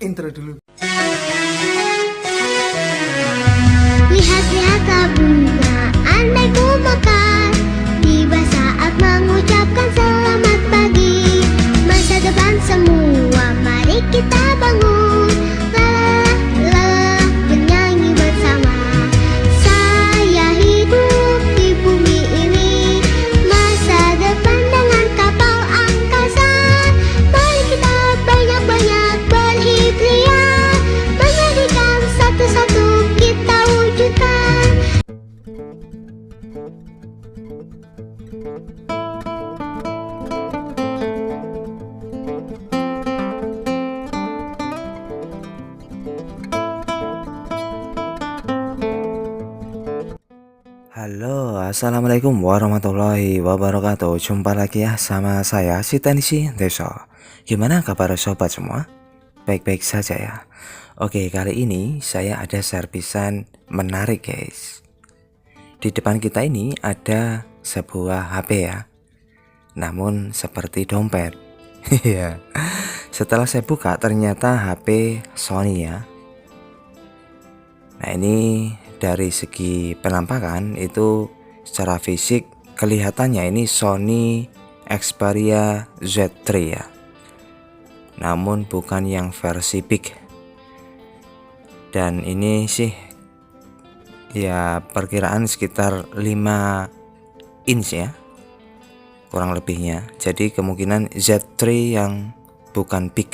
Intro dulu. Lihat-lihatlah bunga, andai ku mekar, tiba saat mengucapkan selamat pagi. Masa depan semua, mari kita bangun. La la la, bernyanyi bersama. Saya hidup di bumi ini, masa depan dengan kapal angkasa. Mari kita banyak-banyak berikhtiar, menjadikan satu-satu kita wujudkan. Halo, assalamualaikum warahmatullahi wabarakatuh. Jumpa lagi ya sama saya si Tenisi Deso. Gimana kabar sobat semua? Baik-baik saja ya. Oke, kali ini saya ada servisan menarik guys. Di depan kita ini ada sebuah HP ya. Namun seperti dompet. Iya. Setelah saya buka ternyata HP Sony ya. Nah, ini dari segi penampakan itu secara fisik kelihatannya ini Sony Xperia Z3 ya. Namun bukan yang versi big. Dan ini sih ya perkiraan sekitar 5 inch ya. Kurang lebihnya. Jadi kemungkinan Z3 yang bukan big.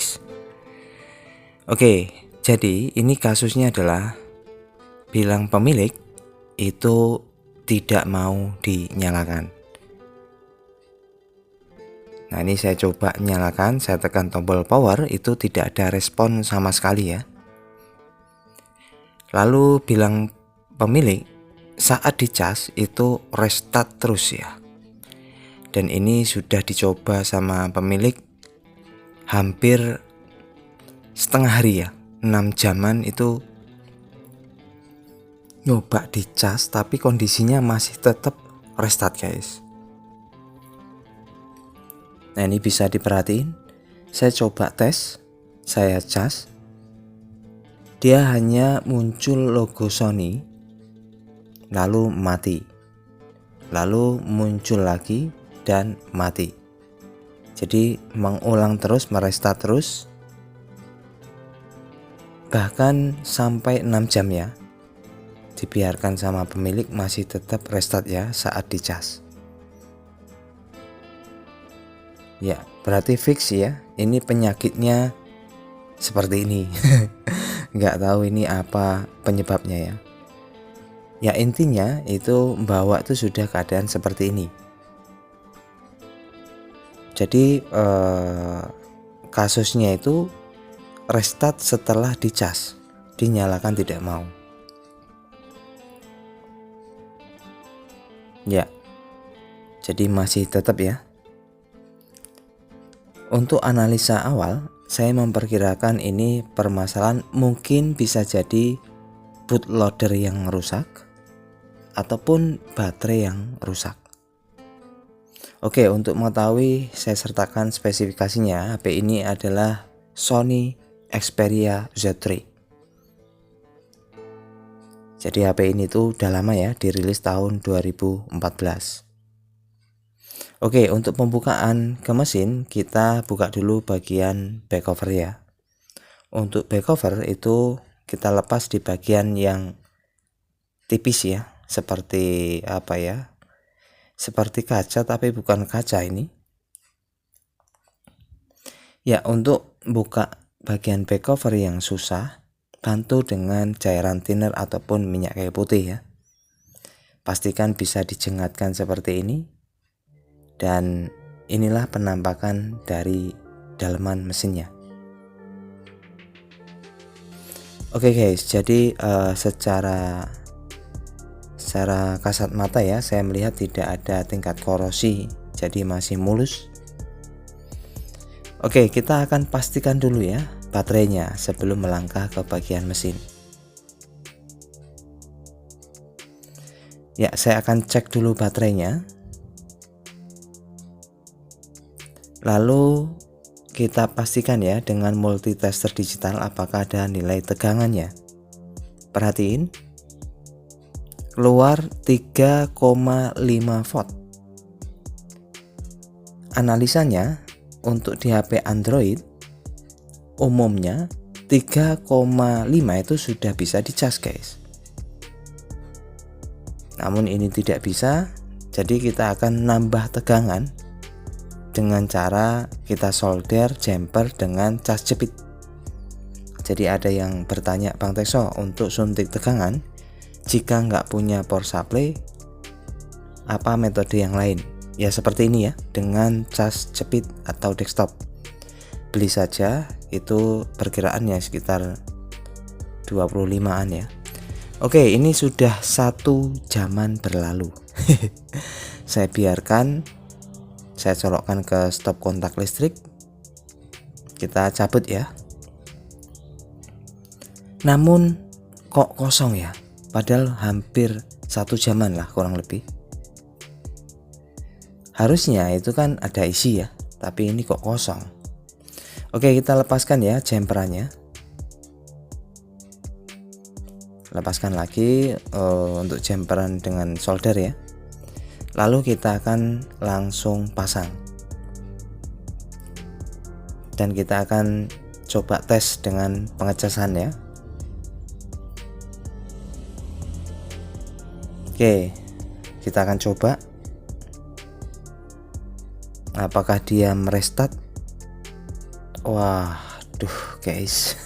Oke, jadi ini kasusnya adalah bilang pemilik itu tidak mau dinyalakan. Nah, ini saya coba nyalakan, saya tekan tombol power, itu tidak ada respon sama sekali ya. Lalu bilang pemilik saat dicas itu restart terus ya. Dan ini sudah dicoba sama pemilik hampir setengah hari ya, 6 jaman itu nyoba dicas tapi kondisinya masih tetap restart guys. Nah, ini bisa diperhatiin, saya coba tes, saya cas, dia hanya muncul logo Sony, lalu mati, lalu muncul lagi dan mati. Jadi mengulang terus, merestart terus, bahkan sampai 6 jam ya. Dibiarkan sama pemilik masih tetap restart ya saat dicas. Ya, berarti fix ya. Ini penyakitnya seperti ini. Nggak tahu ini apa penyebabnya ya. Ya intinya itu bawa tuh sudah keadaan seperti ini. Jadi kasusnya itu restart setelah dicas, dinyalakan tidak mau. Ya, jadi masih tetap ya. Untuk analisa awal, saya memperkirakan ini permasalahan mungkin bisa jadi bootloader yang rusak ataupun baterai yang rusak. Oke, untuk mengetahui saya sertakan spesifikasinya. HP ini adalah Sony Xperia Z3. Jadi HP ini tuh udah lama ya, dirilis tahun 2014. Oke, untuk pembukaan ke mesin kita buka dulu bagian back cover ya. Untuk back cover itu kita lepas di bagian yang tipis ya, seperti apa ya? Seperti kaca tapi bukan kaca ini. Ya, untuk buka bagian back cover yang susah, bantu dengan cairan thinner ataupun minyak kayu putih ya. Pastikan bisa dijengatkan seperti ini. Dan inilah penampakan dari dalaman mesinnya. Oke guys, jadi secara kasat mata ya, saya melihat tidak ada tingkat korosi, jadi masih mulus. Oke, kita akan pastikan dulu ya baterainya sebelum melangkah ke bagian mesin. Ya, saya akan cek dulu baterainya. Lalu kita pastikan ya dengan multitester digital apakah ada nilai tegangannya. Perhatiin, keluar 3,5 volt. Analisanya untuk di HP Android umumnya 3,5 itu sudah bisa dicas guys. Namun ini tidak bisa, jadi kita akan nambah tegangan dengan cara kita solder jumper dengan cas jepit. Jadi ada yang bertanya, Bang Tekso, untuk suntik tegangan jika nggak punya power supply apa metode yang lain? Ya seperti ini ya, dengan cas jepit atau desktop. Beli saja, itu perkiraannya sekitar 25-an ya. Oke, ini sudah 1 jaman berlalu. Saya biarkan, saya colokkan ke stop kontak listrik. Kita cabut ya. Namun kok kosong ya? Padahal hampir 1 jaman lah kurang lebih. Harusnya itu kan ada isi ya, tapi ini kok kosong. Oke, kita lepaskan ya jumperannya. Lepaskan lagi untuk jumperan dengan solder ya. Lalu kita akan langsung pasang. Dan kita akan coba tes dengan pengecasan ya. Oke, kita akan coba apakah dia merestart. Waduh guys,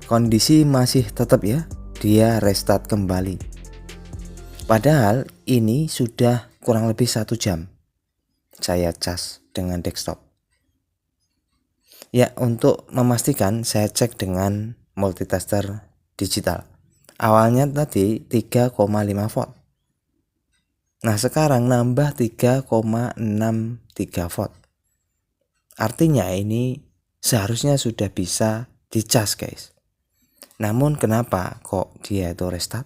kondisi masih tetap ya, dia restart kembali. Padahal ini sudah kurang lebih 1 jam saya cas dengan desktop. Ya, untuk memastikan saya cek dengan multitester digital. Awalnya tadi 3,5 volt. Nah sekarang nambah 3,63 volt. Artinya ini seharusnya sudah bisa dicas guys. Namun kenapa kok dia itu restart?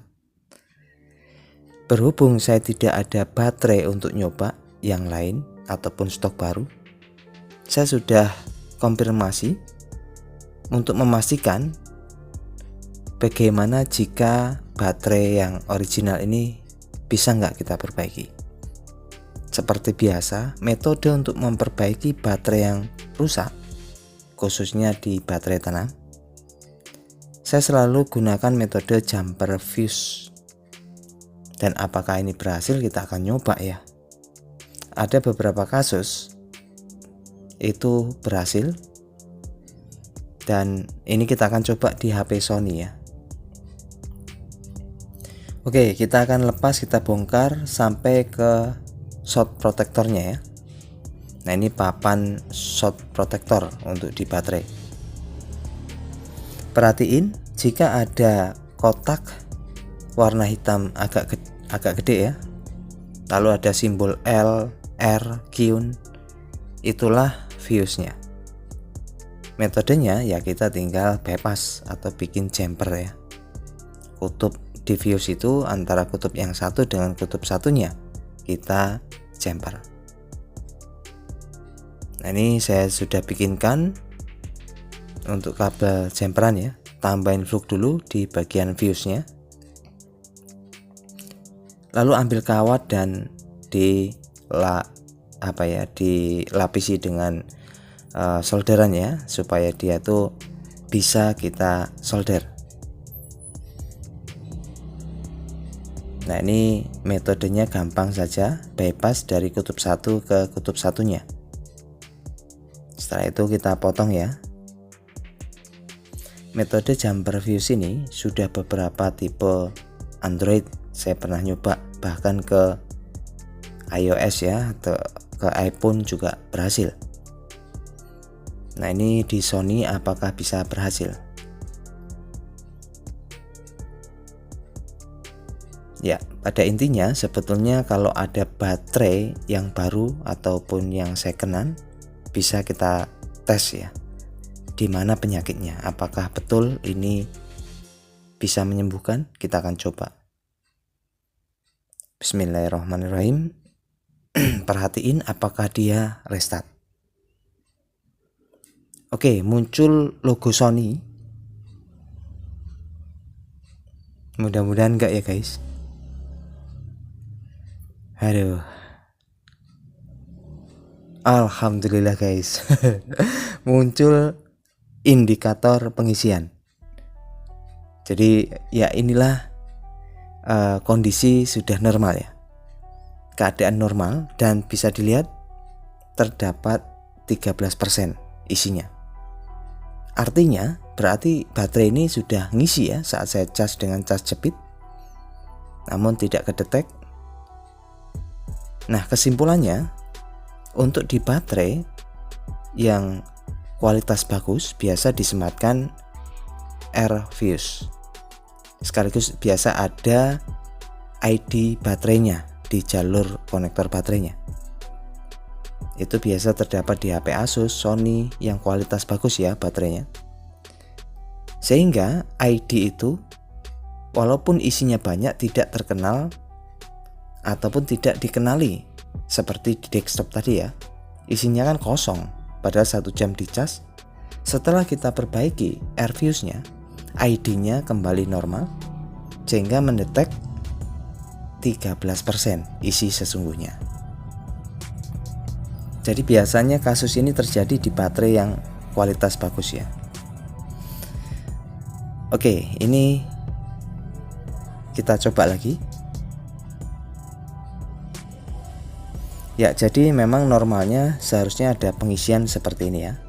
Berhubung saya tidak ada baterai untuk nyoba yang lain ataupun stok baru, saya sudah konfirmasi untuk memastikan bagaimana jika baterai yang original ini bisa nggak kita perbaiki. Seperti biasa, metode untuk memperbaiki baterai yang rusak, khususnya di baterai tanam, saya selalu gunakan metode jumper fuse. Dan apakah ini berhasil, kita akan nyoba ya. Ada beberapa kasus itu berhasil, dan ini kita akan coba di HP Sony ya. Oke, kita akan lepas, kita bongkar sampai ke short protectornya ya. Nah ini papan short protector untuk di baterai. Perhatiin jika ada kotak warna hitam agak gede ya, lalu ada simbol L, R, Q, itulah fuse-nya. Metodenya ya kita tinggal bypass atau bikin jumper ya. Kutub di fuse itu antara kutub yang satu dengan kutub satunya kita jumper. Nah ini saya sudah bikinkan untuk kabel jumperan ya. Tambahin flux dulu di bagian fuse nya, lalu ambil kawat dan dilapisi dengan solderan ya, supaya dia tuh bisa kita solder. Nah ini metodenya gampang saja, bypass dari kutub satu ke kutub satunya. Setelah itu kita potong ya. Metode jumper fuse ini sudah beberapa tipe Android saya pernah nyoba, bahkan ke iOS ya, atau ke iPhone juga berhasil. Nah ini di Sony apakah bisa berhasil? Ya, pada intinya sebetulnya kalau ada baterai yang baru ataupun yang second-hand, bisa kita tes ya, di mana penyakitnya, apakah betul ini bisa menyembuhkan. Kita akan coba. Bismillahirrahmanirrahim. Perhatiin apakah dia restart. Oke, muncul logo Sony. Mudah-mudahan enggak ya guys. Aduh. Alhamdulillah guys. Muncul indikator pengisian. Jadi ya inilah kondisi sudah normal ya. Keadaan normal, dan bisa dilihat terdapat 13% isinya. Artinya berarti baterai ini sudah ngisi ya saat saya cas dengan cas jepit, namun tidak kedetek. Nah, kesimpulannya untuk di baterai yang kualitas bagus biasa disematkan air fuse, sekaligus biasa ada ID baterainya di jalur konektor baterainya. Itu biasa terdapat di HP Asus, Sony yang kualitas bagus ya baterainya. Sehingga ID itu walaupun isinya banyak tidak terkenal ataupun tidak dikenali seperti di desktop tadi ya. Isinya kan kosong padahal 1 jam dicas. Setelah kita perbaiki air fuse-nya, ID-nya kembali normal sehingga mendetek 13% isi sesungguhnya. Jadi biasanya kasus ini terjadi di baterai yang kualitas bagus ya. Oke, ini kita coba lagi. Ya, jadi memang normalnya seharusnya ada pengisian seperti ini ya.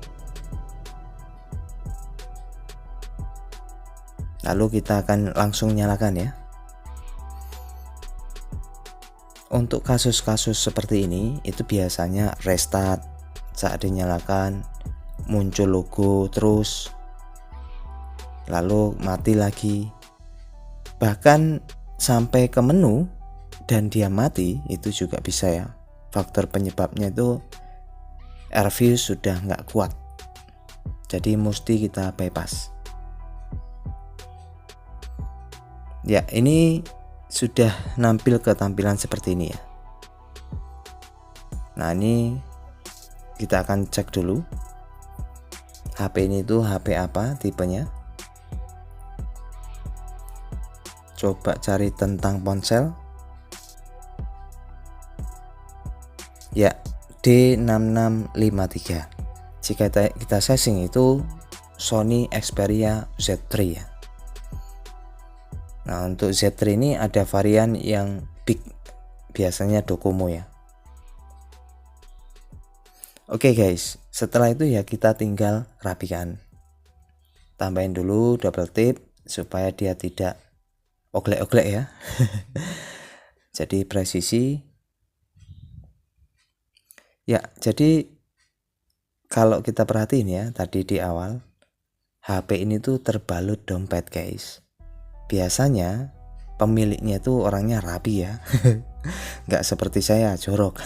Lalu kita akan langsung nyalakan ya. Untuk kasus-kasus seperti ini itu biasanya restart, saat dinyalakan muncul logo terus, lalu mati lagi, bahkan sampai ke menu dan dia mati itu juga bisa ya. Faktor penyebabnya itu air fuse sudah nggak kuat, jadi mesti kita bypass. Ya, ini sudah nampil ke tampilan seperti ini ya. Nah, ini kita akan cek dulu HP ini tuh HP apa tipenya. Coba cari tentang ponsel. Ya, D6653. Jika kita setting itu Sony Xperia Z3 ya. Nah, untuk Z3 ini ada varian yang big, biasanya Docomo ya. Oke guys, setelah itu ya kita tinggal rapikan. Tambahin dulu double tip supaya dia tidak oglek-oglek ya. Jadi presisi. Ya, jadi kalau kita perhatiin ya tadi di awal, HP ini tuh terbalut dompet guys. Biasanya pemiliknya itu orangnya rapi ya. Nggak seperti saya jorok.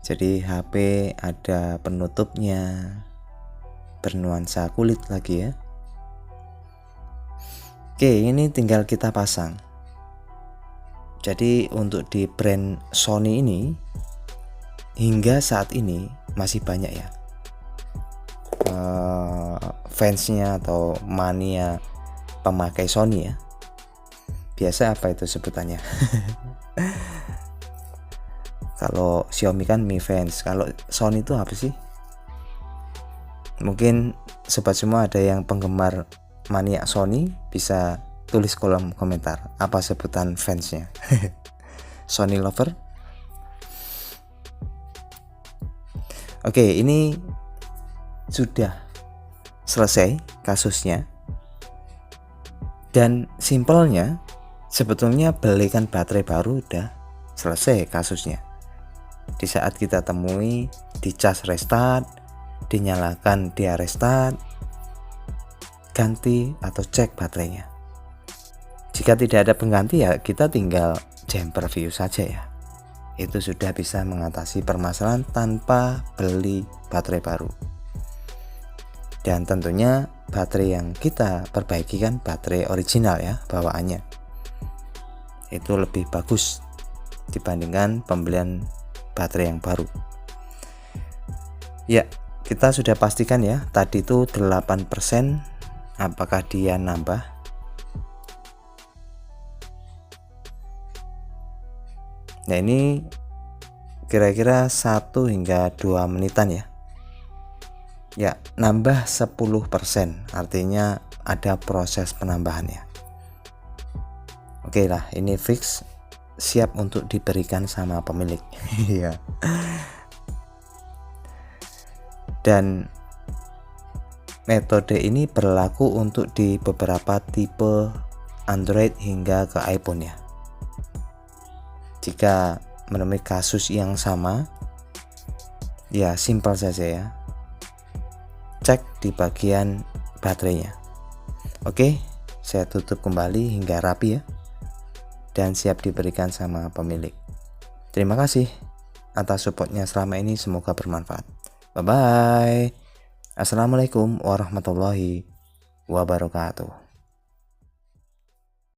Jadi HP ada penutupnya, bernuansa kulit lagi ya. Oke, ini tinggal kita pasang. Jadi untuk di brand Sony ini hingga saat ini masih banyak ya fansnya atau mania pemakai Sony ya. Biasa apa itu sebutannya? Kalau Xiaomi kan Mi Fans, kalau Sony itu apa sih? Mungkin sobat semua ada yang penggemar mania Sony, bisa tulis kolom komentar apa sebutan fansnya. Sony lover. Oke, ini sudah selesai kasusnya. Dan simpelnya sebetulnya belikan baterai baru udah selesai kasusnya. Di saat kita temui, dicas restart, dinyalakan dia restart, ganti atau cek baterainya. Jika tidak ada pengganti ya kita tinggal jumper view saja ya. Itu sudah bisa mengatasi permasalahan tanpa beli baterai baru. Dan tentunya baterai yang kita perbaiki kan baterai original ya bawaannya. Itu lebih bagus dibandingkan pembelian baterai yang baru. Ya, kita sudah pastikan ya, tadi itu 8%, apakah dia nambah? Nah ini kira-kira 1 hingga 2 menitan ya. Ya, nambah 10%, artinya ada proses penambahannya. Oke lah, ini fix, siap untuk diberikan sama pemilik. Iya. Dan metode ini berlaku untuk di beberapa tipe Android hingga ke iPhone ya. Jika menemui kasus yang sama, ya simpel saja ya, cek di bagian baterainya. Oke, saya tutup kembali hingga rapi ya, dan siap diberikan sama pemilik. Terima kasih atas supportnya selama ini, semoga bermanfaat. Bye bye. Assalamualaikum warahmatullahi wabarakatuh.